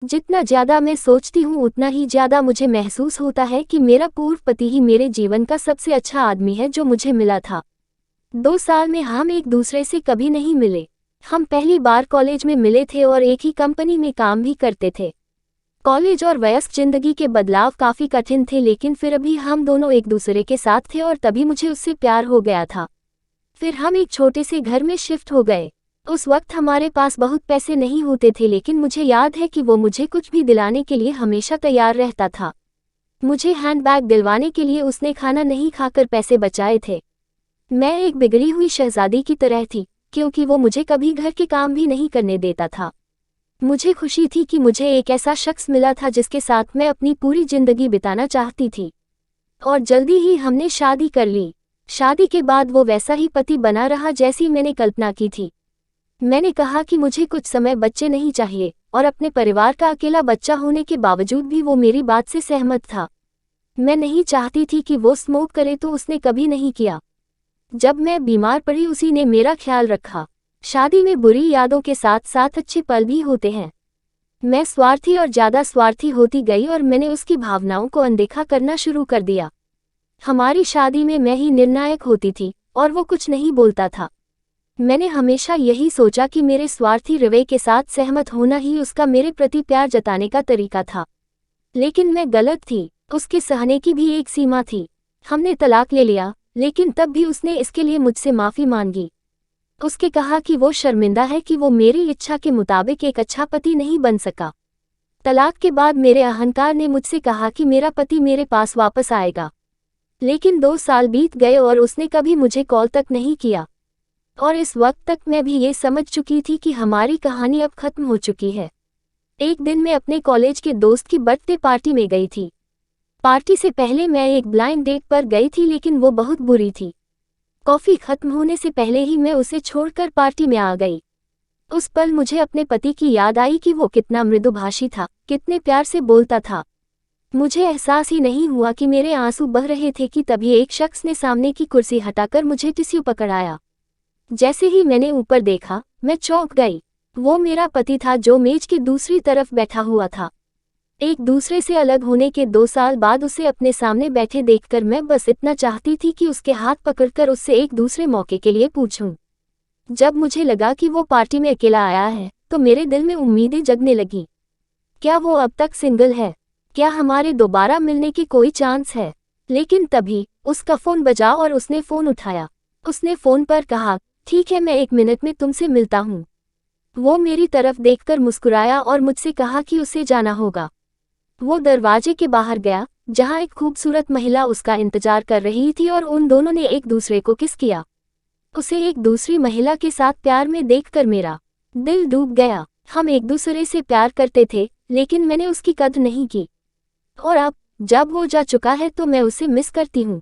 जितना ज्यादा मैं सोचती हूँ उतना ही ज्यादा मुझे महसूस होता है कि मेरा पूर्व पति ही मेरे जीवन का सबसे अच्छा आदमी है जो मुझे मिला था। 2 साल में हम एक दूसरे से कभी नहीं मिले। हम पहली बार कॉलेज में मिले थे और एक ही कंपनी में काम भी करते थे। कॉलेज और वयस्क जिंदगी के बदलाव काफी कठिन थे, लेकिन फिर अभी हम दोनों एक दूसरे के साथ थे और तभी मुझे उससे प्यार हो गया था। फिर हम एक छोटे से घर में शिफ्ट हो गए। उस वक्त हमारे पास बहुत पैसे नहीं होते थे, लेकिन मुझे याद है कि वो मुझे कुछ भी दिलाने के लिए हमेशा तैयार रहता था। मुझे हैंडबैग दिलवाने के लिए उसने खाना नहीं खाकर पैसे बचाए थे। मैं एक बिगड़ी हुई शहजादी की तरह थी, क्योंकि वो मुझे कभी घर के काम भी नहीं करने देता था। मुझे खुशी थी कि मुझे एक ऐसा शख्स मिला था जिसके साथ मैं अपनी पूरी जिंदगी बिताना चाहती थी। और जल्दी ही हमने शादी कर ली। शादी के बाद वो वैसा ही पति बना रहा जैसी मैंने कल्पना की थी। मैंने कहा कि मुझे कुछ समय बच्चे नहीं चाहिए, और अपने परिवार का अकेला बच्चा होने के बावजूद भी वो मेरी बात से सहमत था। मैं नहीं चाहती थी कि वो स्मोक करे, तो उसने कभी नहीं किया। जब मैं बीमार पड़ी उसी ने मेरा ख्याल रखा। शादी में बुरी यादों के साथ साथ अच्छे पल भी होते हैं। मैं स्वार्थी और ज्यादा स्वार्थी होती गई और मैंने उसकी भावनाओं को अनदेखा करना शुरू कर दिया। हमारी शादी में मैं ही निर्णायक होती थी और वो कुछ नहीं बोलता था। मैंने हमेशा यही सोचा कि मेरे स्वार्थी रवैये के साथ सहमत होना ही उसका मेरे प्रति प्यार जताने का तरीका था। लेकिन मैं गलत थी। उसके सहने की भी एक सीमा थी। हमने तलाक ले लिया, लेकिन तब भी उसने इसके लिए मुझसे माफी मांगी। उसके कहा कि वो शर्मिंदा है कि वो मेरी इच्छा के मुताबिक एक अच्छा पति नहीं बन सका। तलाक के बाद मेरे अहंकार ने मुझसे कहा कि मेरा पति मेरे पास वापस आएगा। लेकिन 2 साल बीत गए और उसने कभी मुझे कॉल तक नहीं किया। और इस वक्त तक मैं भी ये समझ चुकी थी कि हमारी कहानी अब खत्म हो चुकी है। एक दिन मैं अपने कॉलेज के दोस्त की बर्थडे पार्टी में गई थी। पार्टी से पहले मैं एक ब्लाइंड डेट पर गई थी, लेकिन वो बहुत बुरी थी। कॉफी खत्म होने से पहले ही मैं उसे छोड़कर पार्टी में आ गई। उस पल मुझे अपने पति की याद आई कि वो कितना मृदुभाषी था, कितने प्यार से बोलता था। मुझे एहसास ही नहीं हुआ कि मेरे आंसू बह रहे थे कि तभी एक शख्स ने सामने की कुर्सी हटाकर मुझे टिश्यू पकड़ाया। जैसे ही मैंने ऊपर देखा, मैं चौंक गई। वो मेरा पति था जो मेज की दूसरी तरफ बैठा हुआ था। एक दूसरे से अलग होने के 2 साल बाद उसे अपने सामने बैठे देखकर मैं बस इतना चाहती थी कि उसके हाथ पकड़कर उससे एक दूसरे मौके के लिए पूछूं। जब मुझे लगा कि वो पार्टी में अकेला आया है, तो मेरे दिल में उम्मीदें जगने लगीं। क्या वो अब तक सिंगल है? क्या हमारे दोबारा मिलने की कोई चांस है? लेकिन तभी उसका फोन बजा और उसने फोन उठाया। उसने फोन पर कहा, ठीक है, मैं 1 मिनट में तुमसे मिलता हूँ। वो मेरी तरफ देखकर मुस्कुराया और मुझसे कहा कि उसे जाना होगा। वो दरवाजे के बाहर गया, जहाँ एक खूबसूरत महिला उसका इंतजार कर रही थी, और उन दोनों ने एक दूसरे को किस किया। उसे एक दूसरी महिला के साथ प्यार में देखकर मेरा दिल डूब गया। हम एक दूसरे से प्यार करते थे, लेकिन मैंने उसकी कद्र नहीं की। और अब जब वो जा चुका है तो मैं उसे मिस करती हूँ।